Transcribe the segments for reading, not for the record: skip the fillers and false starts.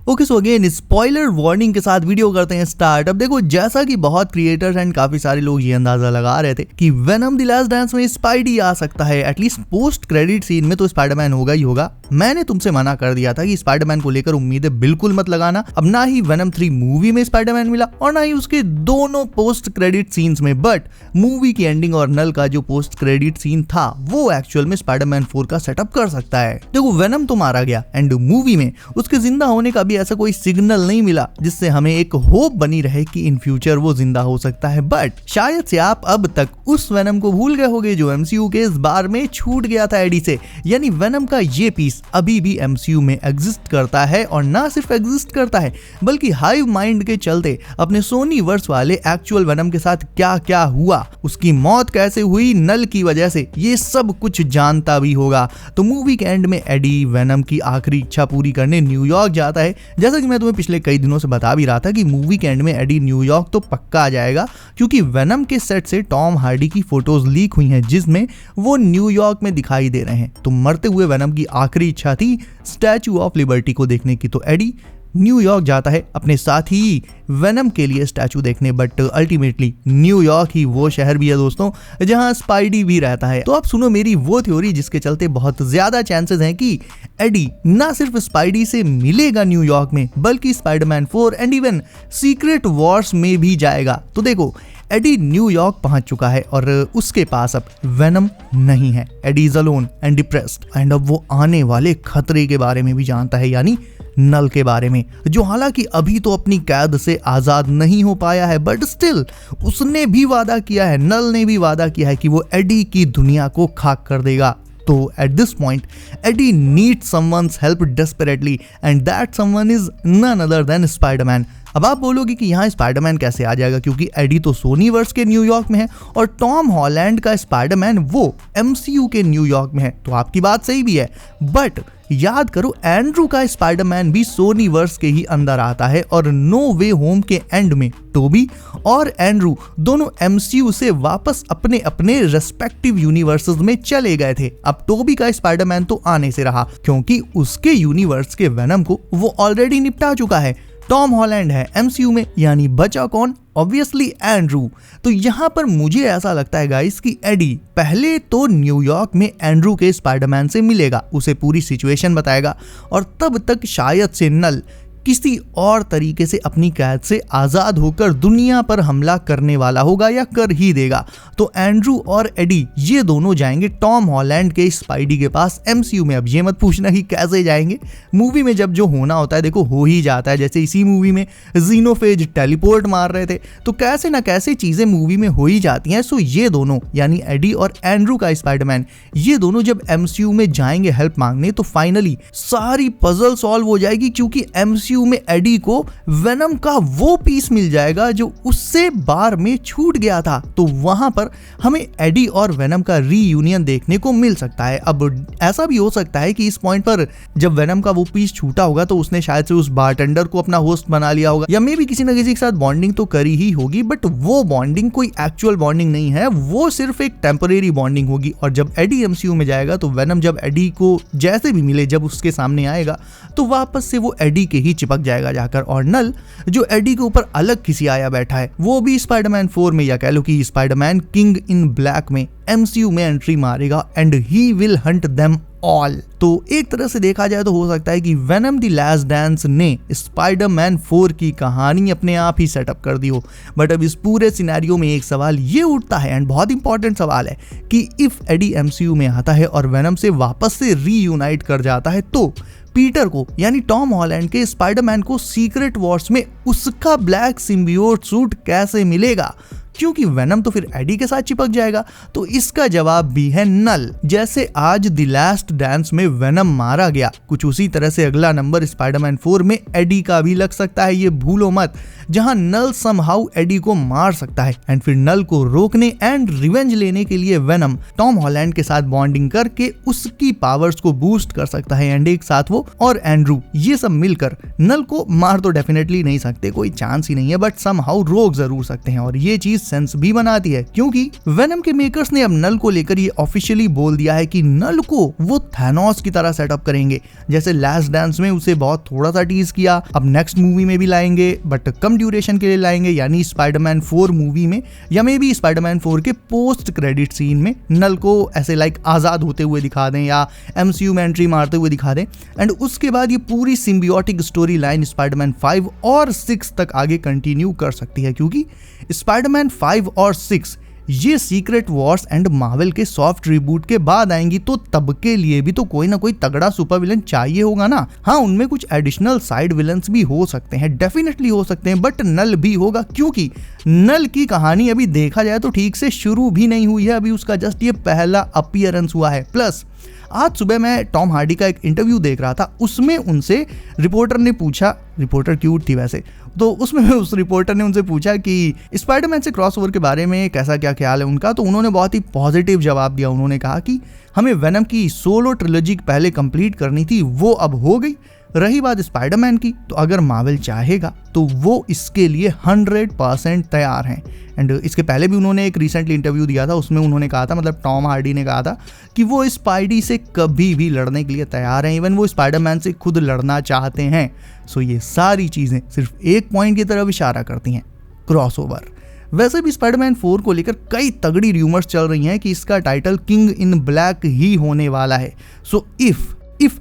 Okay so again spoiler warning के साथ video करते हैं स्टार्ट। अब देखो जैसा कि बहुत क्रिएटर्स एंड काफी सारे लोग ये अंदाजा लगा रहे थे कि वेनम द लास्ट डांस में स्पाइडी आ सकता है, एटलीस्ट पोस्ट क्रेडिट सीन में तो स्पाइडरमैन होगा ही होगा। मैंने तुमसे मना कर दिया था कि स्पाइडरमैन को लेकर उम्मीदें बिल्कुल मत लगाना। अब ना ही वेनम 3 मूवी में स्पाइडरमैन मिला और ना ही उसके दोनों पोस्ट क्रेडिट सीन्स में, बट मूवी की एंडिंग और नल का जो पोस्ट क्रेडिट सीन था वो एक्चुअल में स्पाइडरमैन 4 का सेटअप कर सकता है। देखो वेनम तो मारा गया एंड मूवी में उसके जिंदा होने का भी ऐसा कोई सिग्नल नहीं मिला जिससे हमें एक होप बनी रहे कि इन फ्यूचर वो जिंदा हो सकता है। बट शायद से आप अब तक उस वेनम को भूल गए होंगे जो एमसीयू के इस बार में छूट गया था एडी से। यानी वेनम का ये पीस अभी भी एमसीयू में एग्जिस्ट करता है और ना सिर्फ एग्जिस्ट करता है बल्कि हाइव माइंड के चलते अपने सोनी वर्स वाले एक्चुअल वेनम के साथ क्या क्या हुआ, उसकी मौत कैसे हुई नल की वजह से, ये सब कुछ जानता भी होगा। तो मूवी के एंड में एडी वेनम की आखिरी इच्छा पूरी करने न्यूयॉर्क जाता है। जैसा कि मैं तुम्हें पिछले कई दिनों से बता भी रहा था कि मूवी के एंड में एडी न्यूयॉर्क तो पक्का आ जाएगा, क्योंकि वेनम के सेट से टॉम हार्डी की फोटोज लीक हुई हैं जिसमें वो न्यूयॉर्क में दिखाई दे रहे हैं। तो मरते हुए वेनम की आखिरी इच्छा थी स्टैचू ऑफ लिबर्टी को देखने की, तो एडी न्यूयॉर्क जाता है अपने साथ ही वेनम के लिए स्टैचू देखने। बट अल्टीमेटली न्यूयॉर्क ही वो शहर भी है दोस्तों जहां स्पाइडी भी रहता है। तो आप सुनो मेरी वो थ्योरी जिसके चलते बहुत ज्यादा चांसेस हैं कि एडी ना सिर्फ स्पाइडी से मिलेगा न्यूयॉर्क में बल्कि Spiderman 4 and even secret Wars में भी जाएगा। तो देखो एडी न्यूयॉर्क पहुंच चुका है और उसके पास अब वेनम नहीं है। Eddie is alone and depressed and अब वो आने वाले खतरे के बारे में भी जानता है, यानी नल के बारे में, जो हालांकि अभी तो अपनी कैद से आजाद नहीं हो पाया है बट स्टिल उसने भी वादा किया है, नल ने भी वादा किया है कि वो एडी की दुनिया को खाक कर देगा। तो at this point Eddie needs someone's help desperately and that someone is none other than Spiderman. अब आप बोलोगे कि यहाँ स्पाइडरमैन कैसे आ जाएगा, क्योंकि एडी तो सोनी वर्स के न्यूयॉर्क में है और टॉम हॉलैंड का स्पाइडरमैन वो एमसीयू के न्यूयॉर्क में है। तो आपकी बात सही भी है, बट याद करो एंड्रू का स्पाइडरमैन भी सोनी वर्स के ही अंदर आता है और नो वे होम के एंड में टोबी और एंड्रू दोनों एमसीयू से वापस अपने अपने रेस्पेक्टिव यूनिवर्सेस में चले गए थे। अब टोबी का स्पाइडरमैन तो आने से रहा क्योंकि उसके यूनिवर्स के वेनम को वो ऑलरेडी निपटा चुका है। टॉम हॉलैंड है एमसीयू में, यानी बचा कौन? Obviously Andrew. तो यहाँ पर मुझे ऐसा लगता है गाइस कि एडी पहले तो न्यूयॉर्क में एंड्रू के स्पाइडरमैन से मिलेगा, उसे पूरी सिचुएशन बताएगा और तब तक शायद से नल किसी और तरीके से अपनी कैद से आजाद होकर दुनिया पर हमला करने वाला होगा या कर ही देगा। तो एंड्रू और एडी ये दोनों जाएंगे टॉम हॉलैंड के स्पाइडी के पास एमसीयू में। अब ये मत पूछना कि कैसे जाएंगे, मूवी में जब जो होना होता है देखो हो ही जाता है। जैसे इसी मूवी में जीनोफेज टेलीपोर्ट मार रहे थे तो कैसे ना कैसे चीजें मूवी में हो ही जाती हैं। सो ये दोनों यानी एडी और एंड्रू का स्पाइडरमैन ये दोनों जब एमसीयू में जाएंगे हेल्प मांगने तो फाइनली सारी पजल सॉल्व हो जाएगी, क्योंकि एमसीयू में एडी को वेनम का वो पीस मिल जाएगा जो उससे बार में छूट गया था। तो वहां पर हमें एडी और वेनम का रीयूनियन देखने को मिल सकता है। अब ऐसा भी हो सकता है कि इस पॉइंट पर जब वेनम का वो पीस छूटा होगा तो उसने शायद से उस बारटेंडर को अपना होस्ट बना लिया होगा या मे भी किसी न किसी के साथ बॉन्डिंग तो करी ही होगी, बट वो बॉन्डिंग कोई एक्चुअल बॉन्डिंग नहीं है, वो सिर्फ एक टेम्परेरी बॉन्डिंग होगी। और जब एडी एमसीयू में जाएगा तो वेनम जब एडी को जैसे भी मिले जब उसके सामने आएगा तो वापस से वो एडी के ही चिपक जाएगा जाकर। और नल जो एडी के ऊपर अलग किसी आया बैठा है वो भी स्पाइडरमैन 4 में या कह लो कि स्पाइडरमैन किंग इन ब्लैक में एमसीयू में एंट्री मारेगा and he will Hunt them all. तो एक तरह से देखा जाए तो हो सकता है कि वेनम द लास्ट डांस ने स्पाइडरमैन 4 की कहानी अपने आप ही सेटअप कर दी हो। बट अब इस पूरे सिनेरियो में एक सवाल ये उठता है एंड बहुत इंपॉर्टेंट सवाल है कि इफ एडी एमसीयू में आता है और वेनम से वापस से रीयूनाइट कर जाता है तो पीटर को यानी टॉम हॉलैंड के स्पाइडरमैन को सीक्रेट वॉर्स में उसका ब्लैक सिम्बियोट सूट कैसे मिलेगा, क्योंकि वेनम तो फिर एडी के साथ चिपक जाएगा। तो इसका जवाब भी है नल। जैसे आज द लास्ट डांस में वेनम मारा गया, कुछ उसी तरह से अगला नंबर स्पाइडरमैन 4 में एडी का भी लग सकता है, ये भूलो मत। जहां नल समहाउ एडी को मार सकता है एंड फिर नल को रोकने एंड रिवेंज लेने के लिए वेनम टॉम हॉलैंड के साथ बॉन्डिंग करके उसकी पावर्स को बूस्ट कर सकता है एंड एक साथ वो और एंड्रू ये सब मिलकर नल को मार तो डेफिनेटली नहीं सकते, कोई चांस ही नहीं है, बट समहाउ रोक जरूर सकते हैं। और ये चीज सेंस भी बनाती है क्योंकि वेनम के मेकर्स ने अब नल को लेकर ये ऑफिशियली बोल दिया है कि नल को वो थैनोस की तरह सेटअप करेंगे, जैसे लास्ट डांस में उसे बहुत थोड़ा सा टीज किया, अब नेक्स्ट मूवी में भी लाएंगे बट कम ड्यूरेशन के लिए लाएंगे, यानी स्पाइडरमैन 4 मूवी में या मे बी स्पाइडरमैन 4 के पोस्ट क्रेडिट सीन में नल को ऐसे लाइक आजाद होते हुए दिखा दें या MCU में एंट्री मारते हुए दिखा दें एंड उसके बाद ये पूरी सिम्बियोटिक स्टोरी लाइन स्पाइडरमैन 5 और 6 तक आगे कंटिन्यू कर सकती है, क्योंकि स्पाइडरमैन 5 और 6 ये सीक्रेट वॉर्स एंड मार्वल के सॉफ्ट रिबूट के बाद आएंगी, तो तब के लिए भी तो कोई ना कोई तगड़ा सुपर विलन चाहिए होगा ना। हाँ, उनमें कुछ एडिशनल साइड विलन्स भी हो सकते हैं, डेफिनेटली हो सकते हैं, बट नल भी होगा क्योंकि नल की कहानी अभी देखा जाए तो ठीक से शुरू भी नहीं हुई है, अभी उसका जस्ट ये पहला अपीयरेंस हुआ है। प्लस आज सुबह मैं टॉम हार्डी का एक इंटरव्यू देख रहा था, उसमें उनसे रिपोर्टर ने पूछा, रिपोर्टर क्यूट थी वैसे, तो उसमें उस रिपोर्टर ने उनसे पूछा कि स्पाइडरमैन से क्रॉसओवर के बारे में कैसा क्या ख्याल है उनका, तो उन्होंने बहुत ही पॉजिटिव जवाब दिया। उन्होंने कहा कि हमें वेनम की सोलो ट्रिलॉजी पहले कंप्लीट करनी थी, वो अब हो गई। रही बात स्पाइडरमैन की, तो अगर मार्वल चाहेगा तो वो इसके लिए 100% तैयार हैं। एंड इसके पहले भी उन्होंने एक रिसेंटली इंटरव्यू दिया था, उसमें उन्होंने कहा था, मतलब टॉम हार्डी ने कहा था कि वो स्पाइडी से कभी भी लड़ने के लिए तैयार हैं, इवन वो स्पाइडरमैन से खुद लड़ना चाहते हैं। सो ये सारी चीज़ें सिर्फ एक पॉइंट की तरफ इशारा करती हैं, क्रॉसओवर। वैसे भी स्पाइडरमैन 4 को लेकर कई तगड़ी रूमर्स चल रही हैं कि इसका टाइटल किंग इन ब्लैक ही होने वाला है। सो इफ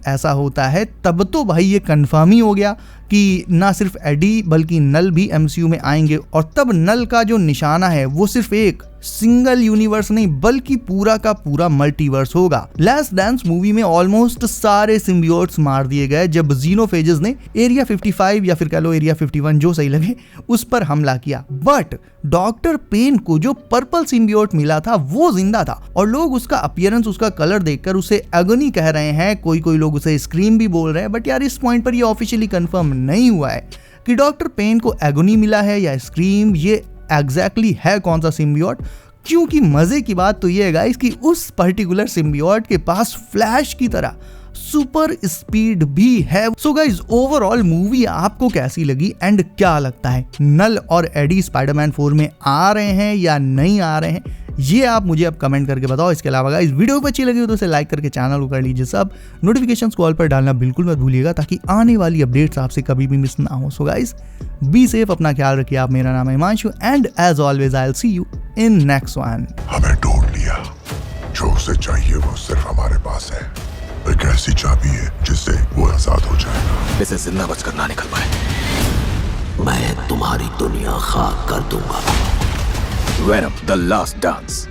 ऐसा होता है तब तो भाई ये कंफर्म ही हो गया कि ना सिर्फ एडी बल्कि नल भी MCU में आएंगे, और तब नल का जो निशाना है वो सिर्फ एक सिंगल यूनिवर्स नहीं बल्कि पूरा का पूरा मल्टीवर्स होगा। लास्ट डांस मूवी में ऑलमोस्ट सारे सिम्बियोट्स मार दिए गए जब जीनोफेजेस ने एरिया 55 या फिर कह लो एरिया 51 जो सही लगे उस पर हमला किया, बट डॉक्टर पेन को जो पर्पल सिम्बियोट मिला था वो जिंदा था और लोग उसका अपीयरेंस, उसका कलर देखकर उसे एगोनी कह रहे हैं, कोई लोग उसे स्क्रीम भी बोल रहे हैं, बट यार इस पॉइंट पर ये ऑफिशियली कंफर्म नहीं हुआ है कि डॉक्टर पेन को एगोनी मिला है या स्क्रीम, ये एग्जैक्टली है कौन सा सिम्बियोट। क्योंकि मजे की बात तो ये है गाइस कि उस पर्टिकुलर सिम्बियोट के पास फ्लैश की तरह सुपर स्पीड भी है। सो गाइस ओवरऑल मूवी आपको कैसी लगी एंड क्या लगता है, नल और एडी स्पाइडरमैन 4 में आ रहे हैं या नहीं आ रहे हैं, ये आप मुझे अब कमेंट करके बताओ। इसके अलावा गाइस वीडियो को अच्छी लगी हो तो इसे लाइक करके चैनल को कर लीजिए सब, नोटिफिकेशंस कॉल पर डालना बिल्कुल मत भूलिएगा ताकि आने वाली अपडेट्स आपसे कभी भी मिस ना हो। सो गाइस बी सेफ, अपना ख्याल रखिए आप। मेरा नाम है Himanshu and as always I will see you in next one. हमें ढूंढ लिया, जो उसे चाहिए वो सिर्फ हमारे पास है, एक ऐसी चाबी है जिससे वो आजाद हो जाएगा। इसे जिंदा बचकर ना निकल पाए, मैं तुम्हारी दुनिया खाक कर दूंगा। Venom the last dance.